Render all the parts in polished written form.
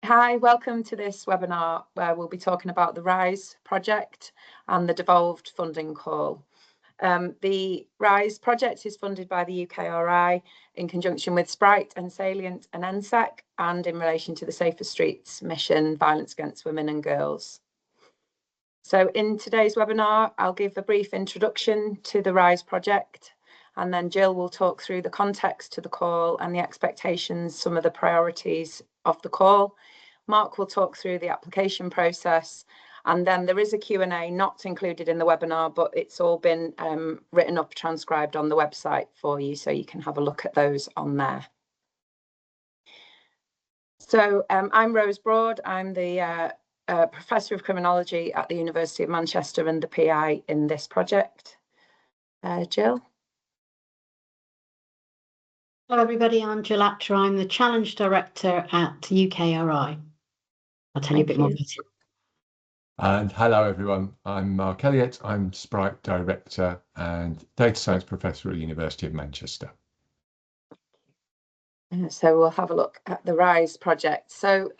Hi, welcome to this webinar where we'll be talking about the RISE project and the devolved funding call. The RISE project is funded by the UKRI in conjunction with SPRITE and Salient and NSEC, and in relation to the Safer Streets mission, Violence Against Women and Girls. So in today's webinar, I'll give a brief introduction to the RISE project, and then Jill will talk through the context to the call and the expectations, some of the priorities of the call. Mark will talk through the application process, and then there is a Q&A not included in the webinar, but it's all been written up, transcribed on the website for you, so you can have a look at those on there. So I'm Rose Broad. I'm the Professor of Criminology at the University of Manchester and the PI in this project. Jill? Hello everybody, I'm Jill Apter. I'm the Challenge Director at UKRI. I'll tell you a bit more about it. And hello everyone, I'm Mark Elliott. I'm SPRITE Director and Data Science Professor at the University of Manchester. So we'll have a look at the RISE project. So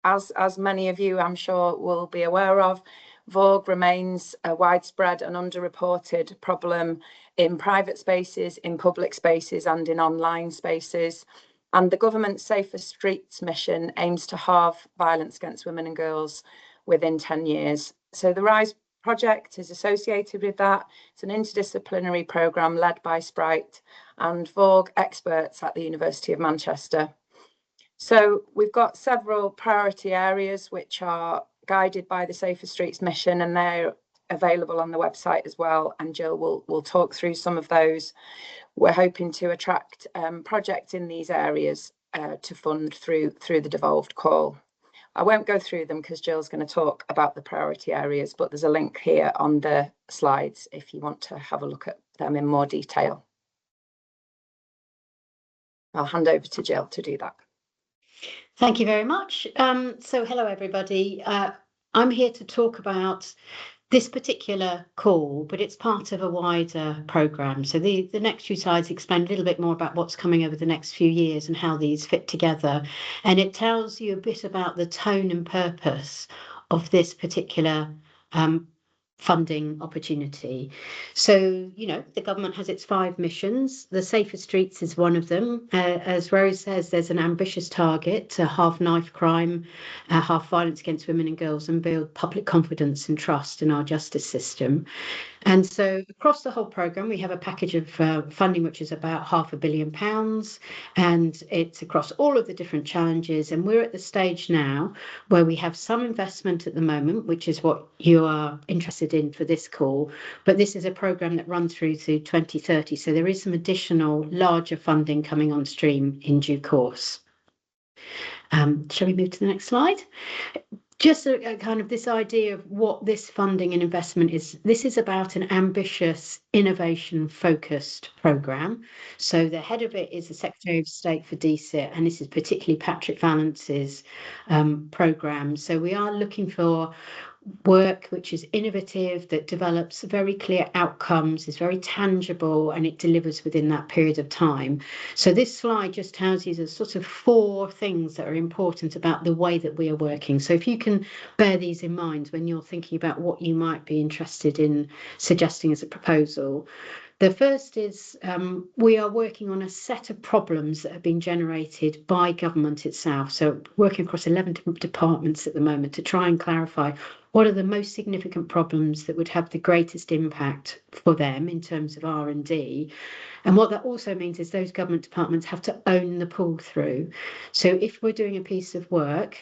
as many of you I'm sure will be aware of, VAWG remains a widespread and underreported problem in private spaces, in public spaces and in online spaces. And the government's Safer Streets mission aims to halve violence against women and girls within 10 years. So the RISE project is associated with that. It's an interdisciplinary programme led by SPRITE and VAWG experts at the University of Manchester. So we've got several priority areas which are guided by the Safer Streets mission, and they're available on the website as well, and Jill will talk through some of those. We're hoping to attract projects in these areas to fund through the devolved call. I won't go through them because Jill's going to talk about the priority areas, but there's a link here on the slides if you want to have a look at them in more detail. I'll hand over to Jill to do that. Thank you very much. So hello everybody. I'm here to talk about this particular call, but it's part of a wider programme. So the next few slides explain a little bit more about what's coming over the next few years and how these fit together. And it tells you a bit about the tone and purpose of this particular funding opportunity. So, you know, the government has its 5 missions. The Safer Streets is one of them. As Rose says, there's an ambitious target to halve knife crime, halve violence against women and girls, and build public confidence and trust in our justice system. And so across the whole programme, we have a package of funding which is about £500 million, and it's across all of the different challenges. And we're at the stage now where we have some investment at the moment, which is what you are interested in for this call. But this is a programme that runs through to 2030. So there is some additional larger funding coming on stream in due course. Shall we move to the next slide? Just a kind of this idea of what this funding and investment is. This is about an ambitious, innovation-focused programme. So the head of it is the Secretary of State for DCIT, and this is particularly Patrick Valence's programme. So we are looking for work which is innovative, that develops very clear outcomes, is very tangible, and it delivers within that period of time. So this slide just tells you the sort of 4 things that are important about the way that we are working. So if you can bear these in mind when you're thinking about what you might be interested in suggesting as a proposal. The first is we are working on a set of problems that have been generated by government itself. So working across 11 different departments at the moment to try and clarify what are the most significant problems that would have the greatest impact for them in terms of R&D. And what that also means is those government departments have to own the pull through. So if we're doing a piece of work,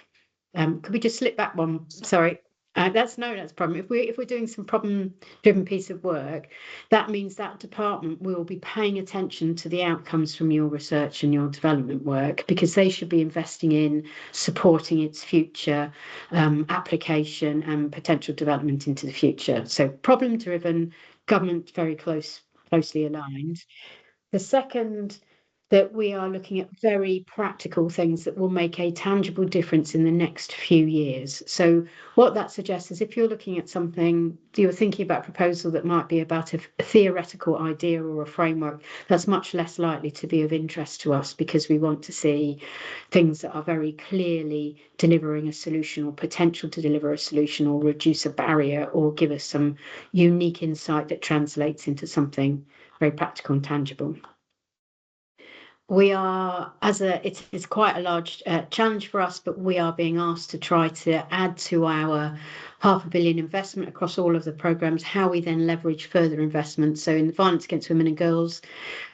could we just slip back one? Sorry. That's a problem. If we're doing some problem-driven piece of work, that means that department will be paying attention to the outcomes from your research and your development work, because they should be investing in supporting its future application and potential development into the future. So problem-driven, government very closely aligned. The second that we are looking at very practical things that will make a tangible difference in the next few years. So what that suggests is if you're looking at something, you're thinking about a proposal that might be about a theoretical idea or a framework, that's much less likely to be of interest to us, because we want to see things that are very clearly delivering a solution or potential to deliver a solution or reduce a barrier or give us some unique insight that translates into something very practical and tangible. We are, it's quite a large challenge for us, but we are being asked to try to add to our £500 million investment across all of the programmes, how we then leverage further investment. So in the violence against women and girls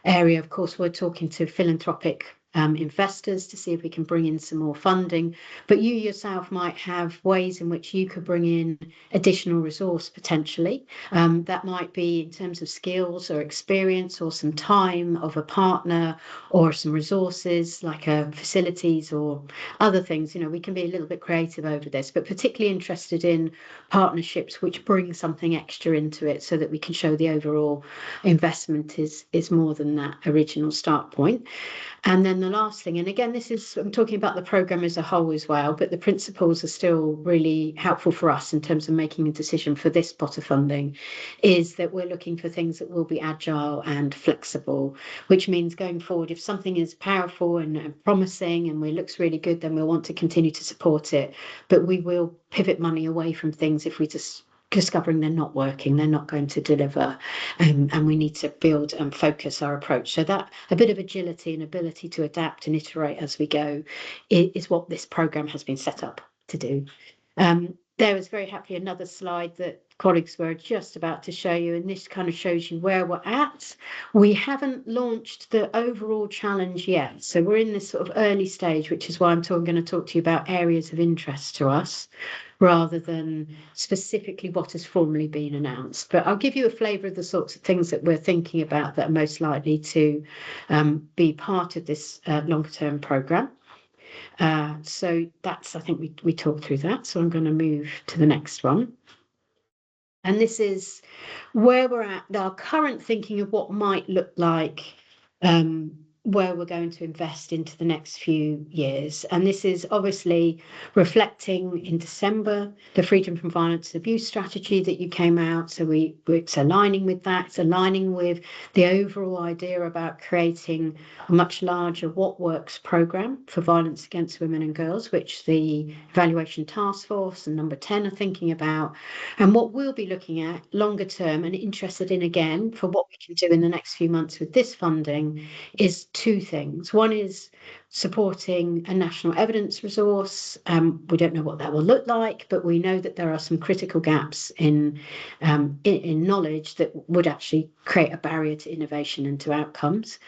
area, of course, we're talking to philanthropic investors to see if we can bring in some more funding, but you yourself might have ways in which you could bring in additional resource potentially. That might be in terms of skills or experience or some time of a partner or some resources like facilities or other things. You know, we can be a little bit creative over this, but particularly interested in partnerships which bring something extra into it so that we can show the overall investment is more than that original start point. And then the last thing, and again, I'm talking about the programme as a whole as well, but the principles are still really helpful for us in terms of making a decision for this pot of funding, is that we're looking for things that will be agile and flexible, which means going forward, if something is powerful and promising and it looks really good, then we'll want to continue to support it. But we will pivot money away from things if we just discovering they're not working, they're not going to deliver, and we need to build and focus our approach. So that a bit of agility and ability to adapt and iterate as we go is what this programme has been set up to do. There was very happily another slide that colleagues were just about to show you, and this kind of shows you where we're at. We haven't launched the overall challenge yet, so we're in this sort of early stage, which is why I'm going to talk to you about areas of interest to us rather than specifically what has formally been announced. But I'll give you a flavour of the sorts of things that we're thinking about that are most likely to be part of this longer-term programme. So that's, I think we talked through that, so I'm going to move to the next one. And this is where we're at, our current thinking of what might look like where we're going to invest into the next few years. And this is obviously reflecting in December the Freedom from Violence and Abuse strategy that you came out. So it's aligning with that. It's aligning with the overall idea about creating a much larger What Works programme for violence against women and girls, which the Evaluation Task Force and Number 10 are thinking about. And what we'll be looking at longer term and interested in again for what we can do in the next few months with this funding is two things. One is supporting a national evidence resource. We don't know what that will look like, but we know that there are some critical gaps in knowledge that would actually create a barrier to innovation and to outcomes,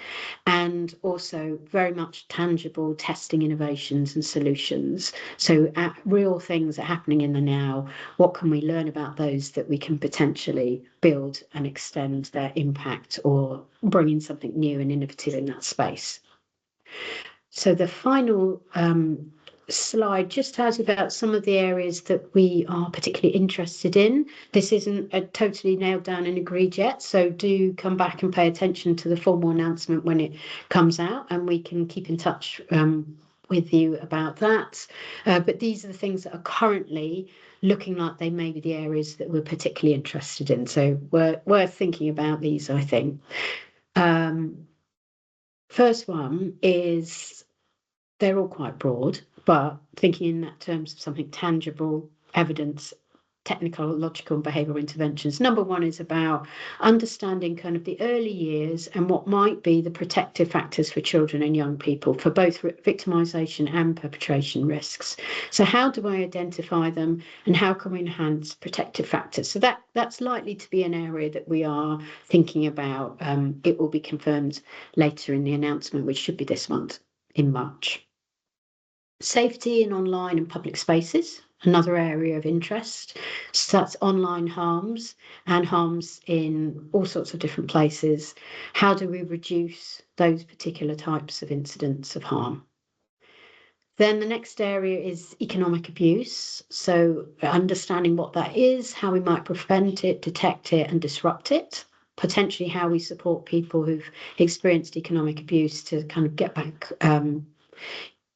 and also very much tangible testing innovations and solutions. So real things are happening in the now. What can we learn about those that we can potentially build and extend their impact or bring in something new and innovative in that space? So the final slide just tells you about some of the areas that we are particularly interested in. This isn't totally nailed down and agreed yet, so do come back and pay attention to the formal announcement when it comes out, and we can keep in touch with you about that. But these are the things that are currently looking like they may be the areas that we're particularly interested in. So we're thinking about these, I think. First one is, they're all quite broad, but thinking in that terms of something tangible, evidence, technical, logical and behavioural interventions. Number one is about understanding kind of the early years and what might be the protective factors for children and young people for both victimisation and perpetration risks. So how do I identify them and how can we enhance protective factors? So that's likely to be an area that we are thinking about. It will be confirmed later in the announcement, which should be this month in March. Safety in online and public spaces, another area of interest. So that's online harms and harms in all sorts of different places. How do we reduce those particular types of incidents of harm? Then the next area is economic abuse. So understanding what that is, how we might prevent it, detect it and disrupt it. potentially how we support people who've experienced economic abuse to kind of get back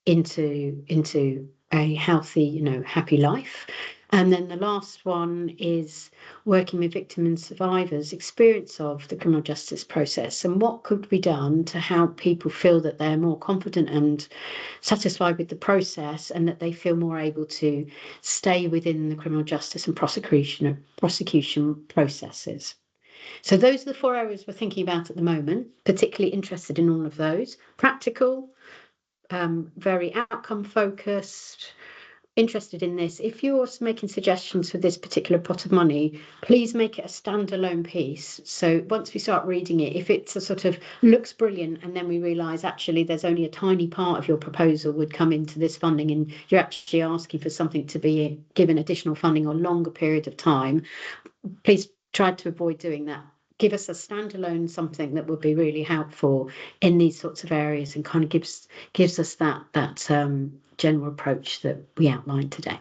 into a healthy, happy life. And then the last one is working with victims and survivors' experience of the criminal justice process and what could be done to help people feel that they're more confident and satisfied with the process, and that they feel more able to stay within the criminal justice and prosecution processes. So those are the 4 areas we're thinking about at the moment, particularly interested in all of those. Practical, very outcome focused, interested in this. If you're making suggestions for this particular pot of money, please make it a standalone piece. So once we start reading it, if it's a sort of looks brilliant and then we realise actually there's only a tiny part of your proposal would come into this funding and you're actually asking for something to be given additional funding or longer period of time, please try to avoid doing that. Give us a standalone something that would be really helpful in these sorts of areas and kind of gives us that general approach that we outlined today.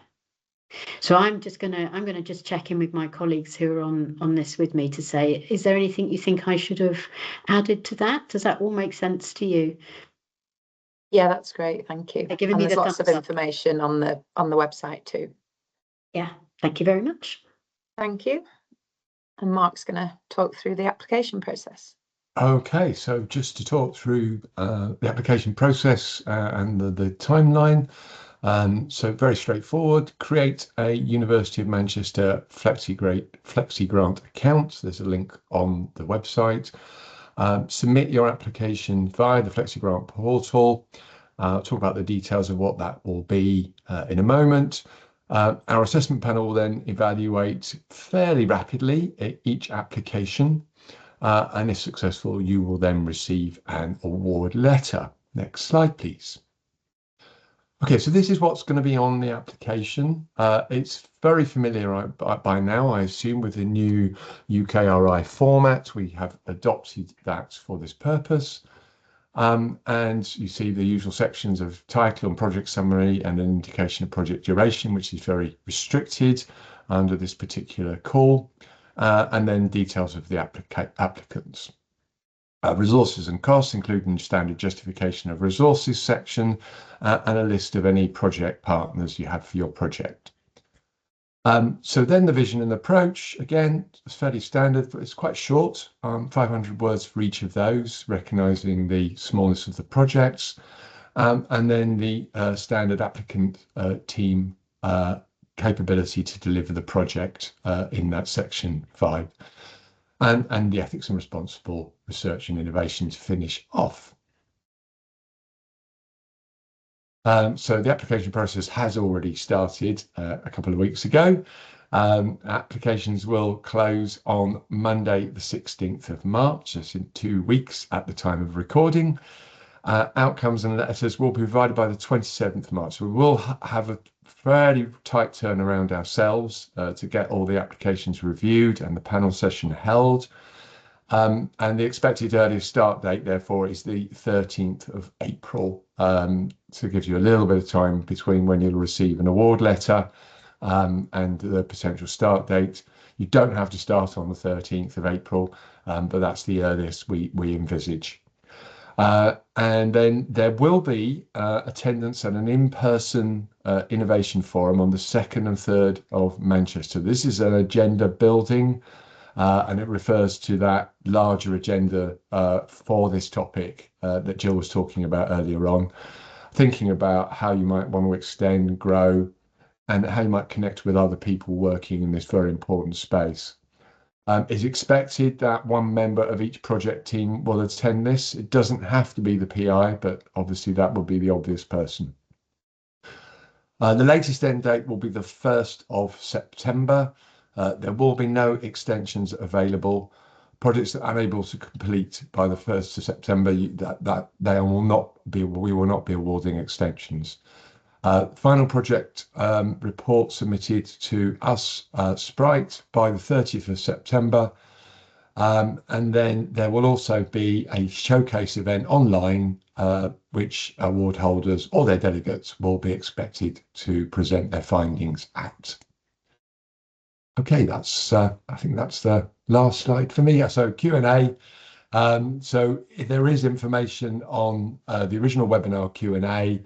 So I'm gonna just check in with my colleagues who are on this with me to say, is there anything you think I should have added to that? Does that all make sense to you? Yeah, that's great. Thank you. Giving me there's the lots of thumbs up. information on the website too. Yeah, thank you very much. Thank you. And Mark's going to talk through the application process. Okay, so just to talk through the application process and the timeline. So very straightforward. Create a University of Manchester Flexi Grant account. There's a link on the website. Submit your application via the Flexi Grant portal. Talk about the details of what that will be in a moment. Our assessment panel will then evaluate fairly rapidly each application, and if successful, you will then receive an award letter. Next slide, please. Okay, so this is what's going to be on the application. It's very familiar by now, I assume, with the new UKRI format. We have adopted that for this purpose. And you see the usual sections of title and project summary and an indication of project duration, which is very restricted under this particular call, and then details of the applicants. Resources and costs, including standard justification of resources section, and a list of any project partners you have for your project. So then the vision and approach, again, it's fairly standard, but it's quite short, 500 words for each of those, recognizing the smallness of the projects, and then the standard applicant team capability to deliver the project in that section 5, and the ethics and responsible research and innovation to finish off. So the application process has already started a couple of weeks ago. Applications will close on Monday, the 16th of March, just in 2 weeks at the time of recording. Outcomes and letters will be provided by the 27th of March. We will have a fairly tight turnaround ourselves to get all the applications reviewed and the panel session held. And the expected earliest start date, therefore, is the 13th of April. So it gives you a little bit of time between when you'll receive an award letter and the potential start date. You don't have to start on the 13th of April, but that's the earliest we envisage. And then there will be attendance at an in-person innovation forum on the 2nd and 3rd of Manchester. This is an agenda building, and it refers to that larger agenda for this topic that Jill was talking about earlier on, thinking about how you might want to extend, grow, and how you might connect with other people working in this very important space. It's expected that one member of each project team will attend this. It doesn't have to be the PI, but obviously that would be the obvious person. The latest end date will be the 1st of September. There will be no extensions available. Projects that are unable to complete by the 1st of September, we will not be awarding extensions. Final project report submitted to us, SPRITE, by the 30th of September. And then there will also be a showcase event online, which award holders or their delegates will be expected to present their findings at. Okay, I think that's the last slide for me. So Q&A. So there is information on the original webinar Q&A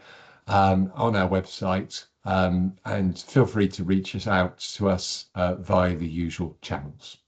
on our website, and feel free to reach out to us via the usual channels.